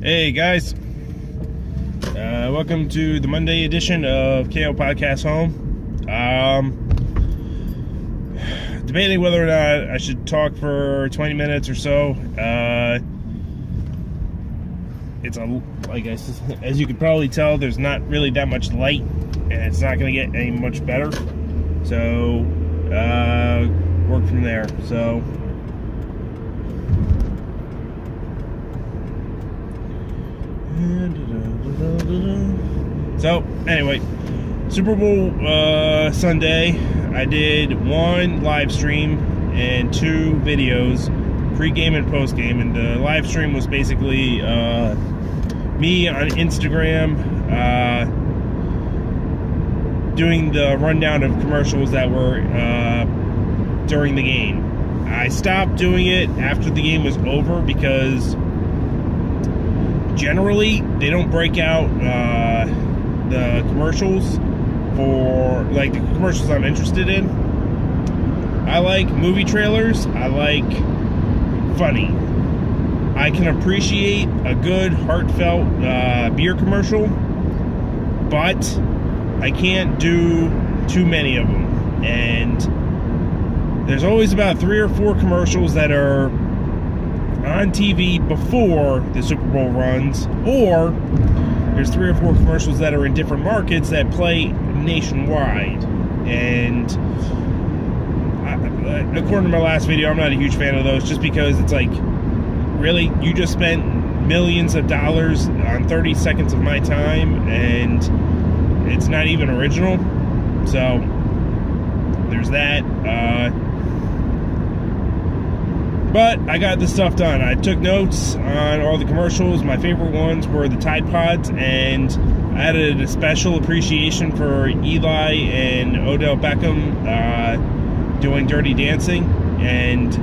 Hey guys, welcome to the Monday edition of Kayal Podcast Home. Debating whether or not I should talk for 20 minutes or so. It's as you can probably tell, there's not really that much light, and it's not going to get any much better. So work from there. So anyway, Super Bowl Sunday, I did one live stream and two videos, pre-game and post-game. And the live stream was basically me on Instagram doing the rundown of commercials that were during the game. I stopped doing it after the game was over because generally they don't break out the commercials for the commercials I'm interested in. I like movie trailers. I like funny. I can appreciate a good heartfelt beer commercial, but I can't do too many of them. And there's always about 3 or 4 commercials that are on TV before the Super Bowl runs, or there's 3 or 4 commercials that are in different markets that play nationwide. And according to my last video, I'm not a huge fan of those, just because it's like, really, you just spent millions of dollars on 30 seconds of my time, and it's not even original. So there's that. But I got this stuff done. I took notes on all the commercials. My favorite ones were the Tide Pods, and I added a special appreciation for Eli and Odell Beckham doing Dirty Dancing. And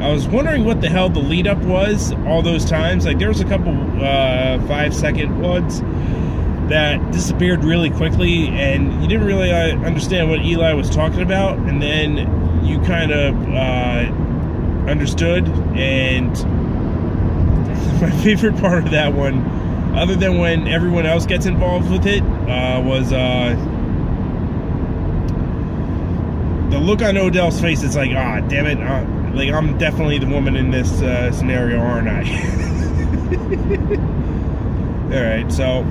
I was wondering what the hell the lead up was all those times. Like, there was a couple 5-second ones that disappeared really quickly, and you didn't really understand what Eli was talking about, and then you kind of understood. And my favorite part of that one, other than when everyone else gets involved with it, was the look on Odell's face. It's like, damn it, I'm definitely the woman in this scenario, aren't I? Alright, so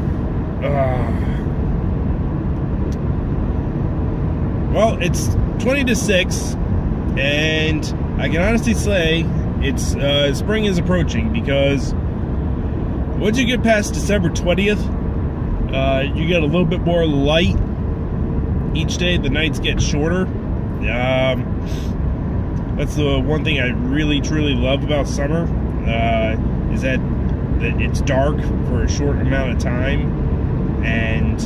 well, it's 20-6, and I can honestly say it's spring is approaching, because once you get past December 20th, you get a little bit more light each day. The nights get shorter. That's the one thing I really truly love about summer, is that it's dark for a short amount of time. And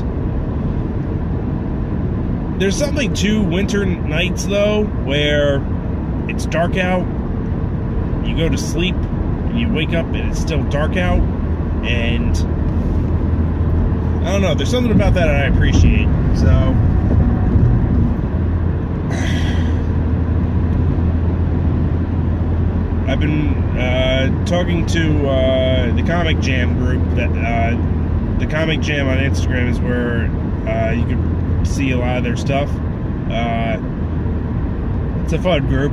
there's something to winter nights, though, where it's dark out, you go to sleep, and you wake up and it's still dark out. And I don't know, there's something about that I appreciate. So I've been talking to the Comic Jam group. That the Comic Jam on Instagram is where you can see a lot of their stuff. It's a fun group.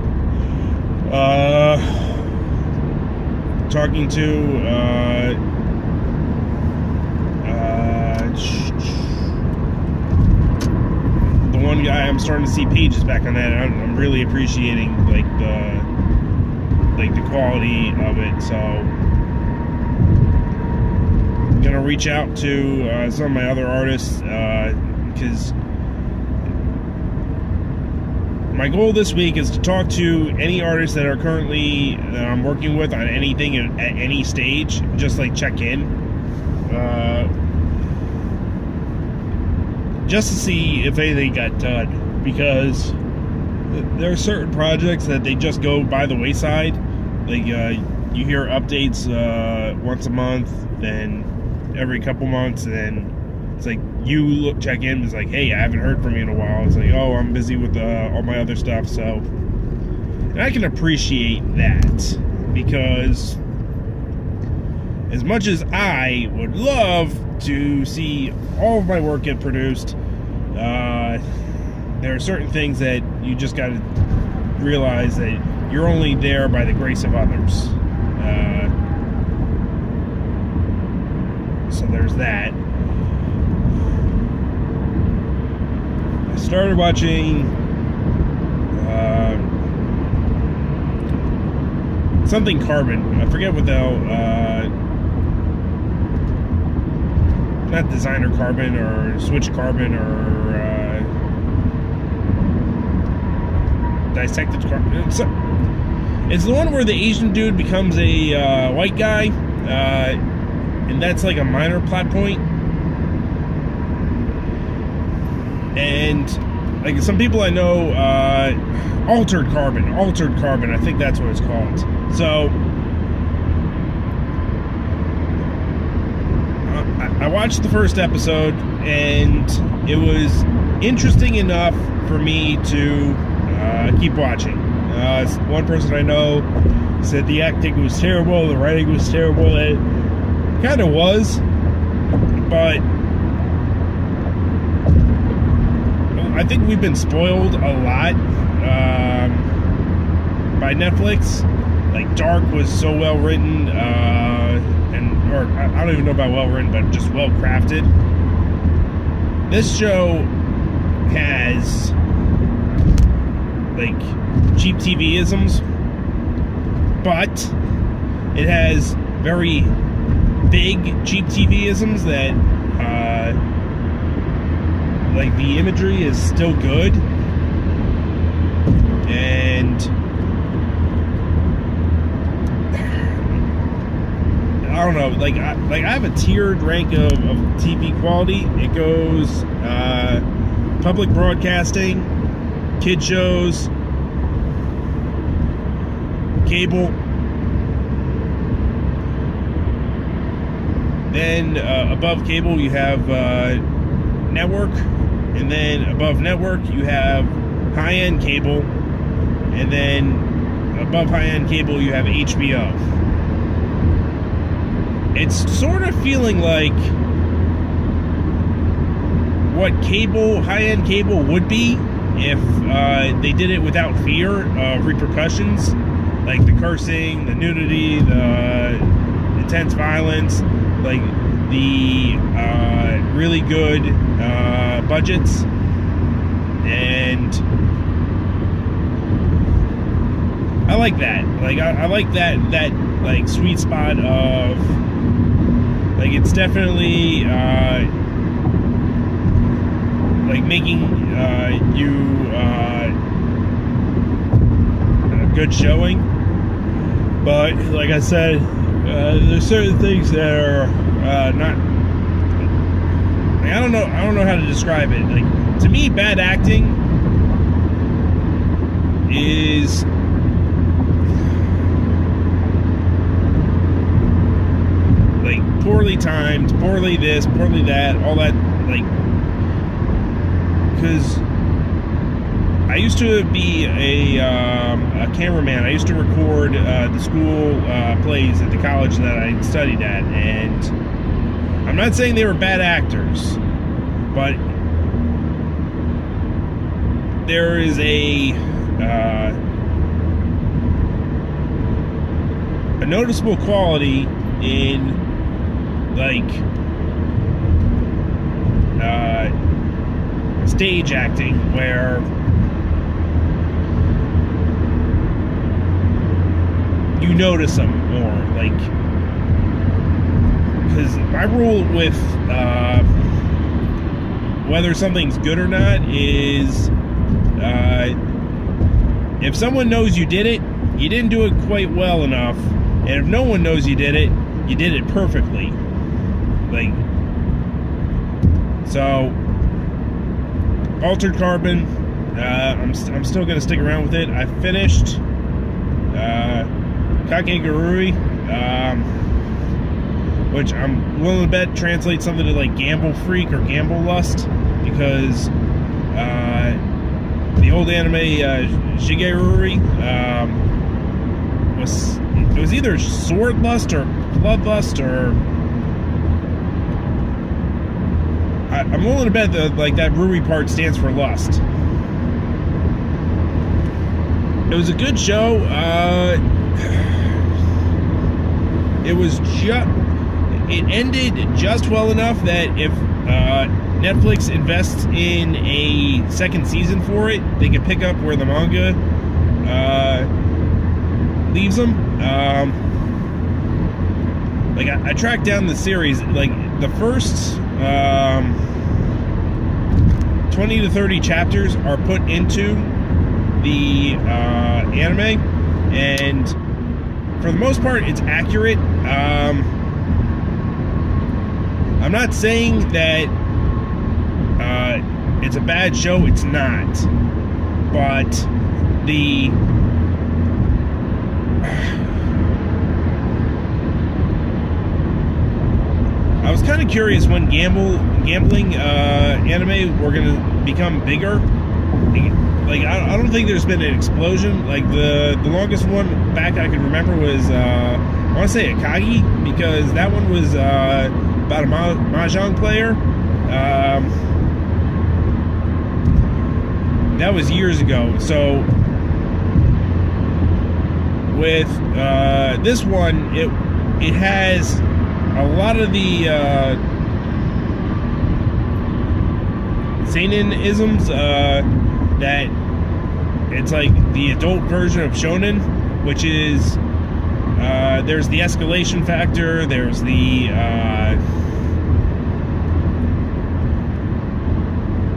Talking to the one guy, I'm starting to see pages back on that. I'm really appreciating the quality of it. So I'm gonna reach out to some of my other artists, because my goal this week is to talk to any artists that are currently that I'm working with on anything at any stage. Just check in, just to see if anything got done, because there are certain projects that they just go by the wayside. You hear updates once a month, then every couple months, and then it's like you check in, it's like, hey, I haven't heard from you in a while. It's like, oh, I'm busy with all my other stuff. So, and I can appreciate that, because as much as I would love to see all of my work get produced, there are certain things that you just got to realize that you're only there by the grace of others. So there's that. I started watching something Carbon. I forget what the hell. Not Designer Carbon or Switch Carbon or Dissected Carbon. It's the one where the Asian dude becomes a white guy, and that's like a minor plot point. And like some people I know, Altered Carbon, I think that's what it's called. So I watched the first episode, and it was interesting enough for me to keep watching. One person I know said the acting was terrible, the writing was terrible. It kind of was, but I think we've been spoiled a lot by Netflix. Like, Dark was so well written, or I don't even know about well written, but just well crafted. This show has like cheap TV-isms, but it has very big cheap TV-isms that like the imagery is still good, and I don't know, like I have a tiered rank of TV quality. It goes public broadcasting, kid shows, cable, then above cable you have network, and then above network you have high-end cable, and then above high-end cable you have HBO. It's sort of feeling like what cable, high-end cable would be if they did it without fear of repercussions, like the cursing, the nudity, the intense violence, like the really good budgets, and I like that. Like I like that like sweet spot of like it's definitely like making you a good showing, but like I said, there's certain things that are not. Like, I don't know how to describe it. Like, to me, bad acting is like poorly timed, poorly this, poorly that, all that. Like, because I used to be a cameraman. I used to record the school plays at the college that I studied at, and I'm not saying they were bad actors, but there is a noticeable quality in like stage acting where you notice them more. Like, because my rule with whether something's good or not is if someone knows you did it, you didn't do it quite well enough, and if no one knows you did it perfectly. Like, so Altered Carbon, I'm still gonna stick around with it. I finished Kakegurui, which I'm willing to bet translates something to like Gamble Freak or Gamble Lust, because the old anime Shigeruri was it was either sword lust or bloodlust, or I'm willing to bet that like that Rui part stands for lust. It was a good show. It ended just well enough that if Netflix invests in a second season for it, they can pick up where the manga leaves them. Like I tracked down the series. Like the first 20 to 30 chapters are put into the anime, and for the most part, it's accurate. I'm not saying that it's a bad show. It's not, but I was kind of curious when gambling anime were going to become bigger. Like I don't think there's been an explosion. Like the longest one back I can remember was I want to say Akagi, because that one was about a mahjong player. That was years ago. So with this one, it has a lot of the seinen-isms that it's like the adult version of shonen, which is there's the escalation factor, there's the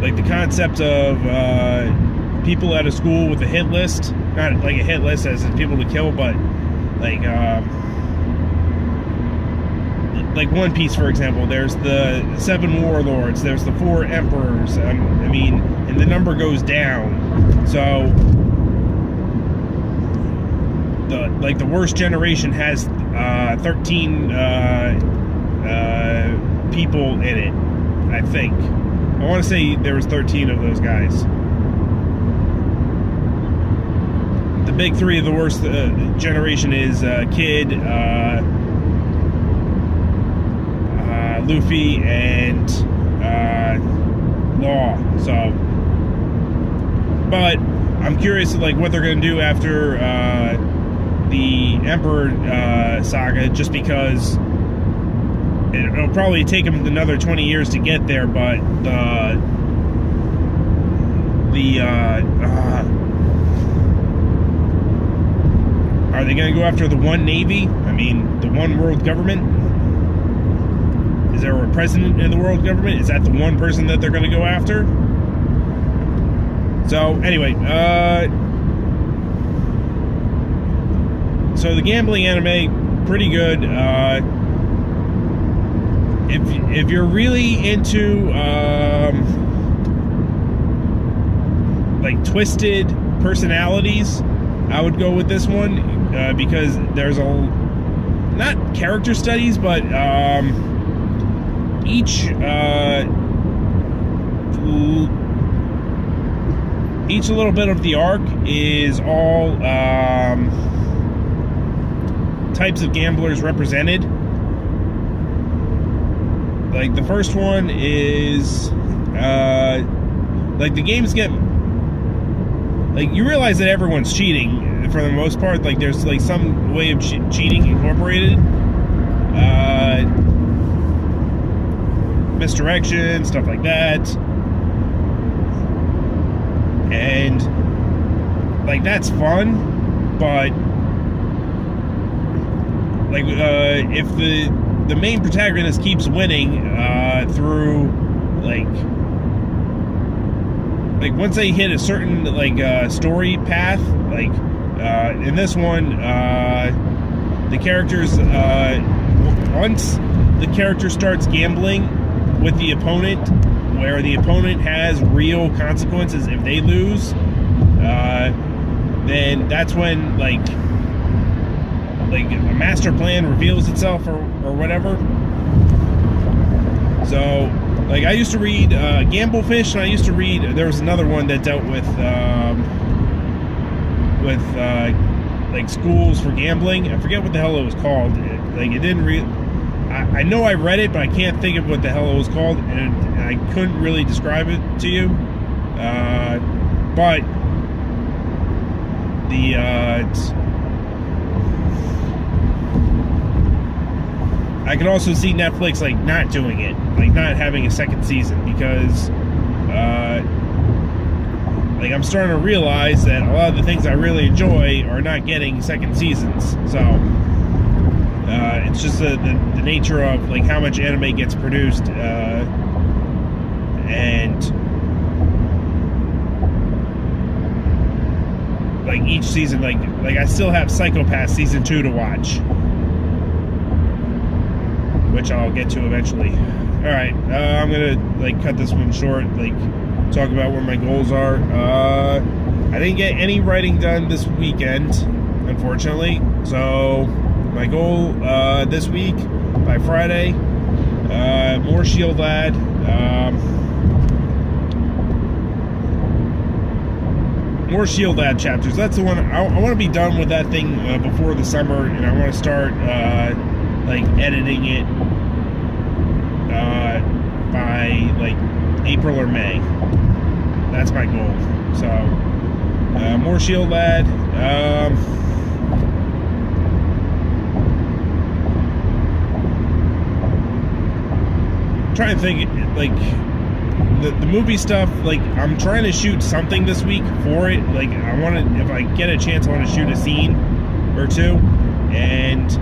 like the concept of people at a school with a hit list, not like a hit list as in people to kill, but like One Piece, for example. There's the 7 warlords, there's the 4 emperors. I mean, and the number goes down. So the worst generation has 13 people in it, I think. I want to say there was 13 of those guys. The big 3 of the worst generation is Kid, Luffy, and Law. So, but I'm curious like what they're going to do after the Emperor saga, just because it'll probably take them another 20 years to get there. But are they going to go after the One Navy? I mean, the One World Government? Is there a president in the world government? Is that the one person that they're going to go after? So, anyway, so the gambling anime, pretty good. If you're really into like twisted personalities, I would go with this one because there's not character studies, but each little bit of the arc is all types of gamblers represented. Like the first one is like the games get like you realize that everyone's cheating for the most part. Like there's like some way of cheating incorporated. Misdirection, stuff like that, and like that's fun, but like if the main protagonist keeps winning through like once they hit a certain like story path, like in this one the characters once the character starts gambling with the opponent, where the opponent has real consequences if they lose, then that's when like a master plan reveals itself or whatever. So like I used to read Gamblefish, and I used to read, there was another one that dealt with like schools for gambling. I forget what the hell it was called. Like it didn't really. I know I read it, but I can't think of what the hell it was called, and I couldn't really describe it to you. But I can also see Netflix like not doing it, like not having a second season, because like I'm starting to realize that a lot of the things I really enjoy are not getting second seasons. So it's just the nature of like how much anime gets produced, and like each season, like I still have Psycho-Pass season 2 to watch, which I'll get to eventually. All right, I'm gonna like cut this one short. Like talk about what my goals are. I didn't get any writing done this weekend, unfortunately. So my goal this week by Friday, more Shield Lad. More Shield Lad chapters. That's the one. I want to be done with that thing before the summer, and I want to start like editing it by like April or May. That's my goal. So more Shield Lad. Trying to think, like the movie stuff. Like I'm trying to shoot something this week for it. Like I want to, if I get a chance, I want to shoot a scene or two. And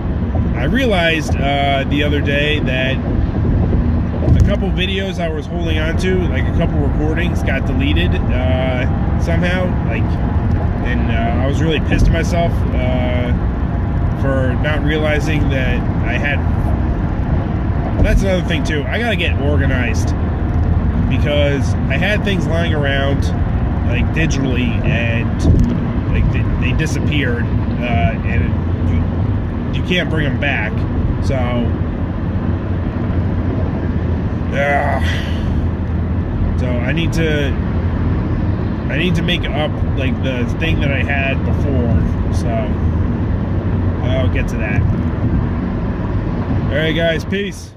I realized the other day that a couple videos I was holding on to, like a couple recordings, got deleted somehow. Like, and I was really pissed at myself for not realizing that I had. That's another thing too. I gotta get organized, because I had things lying around like digitally, and like they disappeared, and you can't bring them back. So so I need to make up like the thing that I had before. So I'll get to that. All right, guys, peace.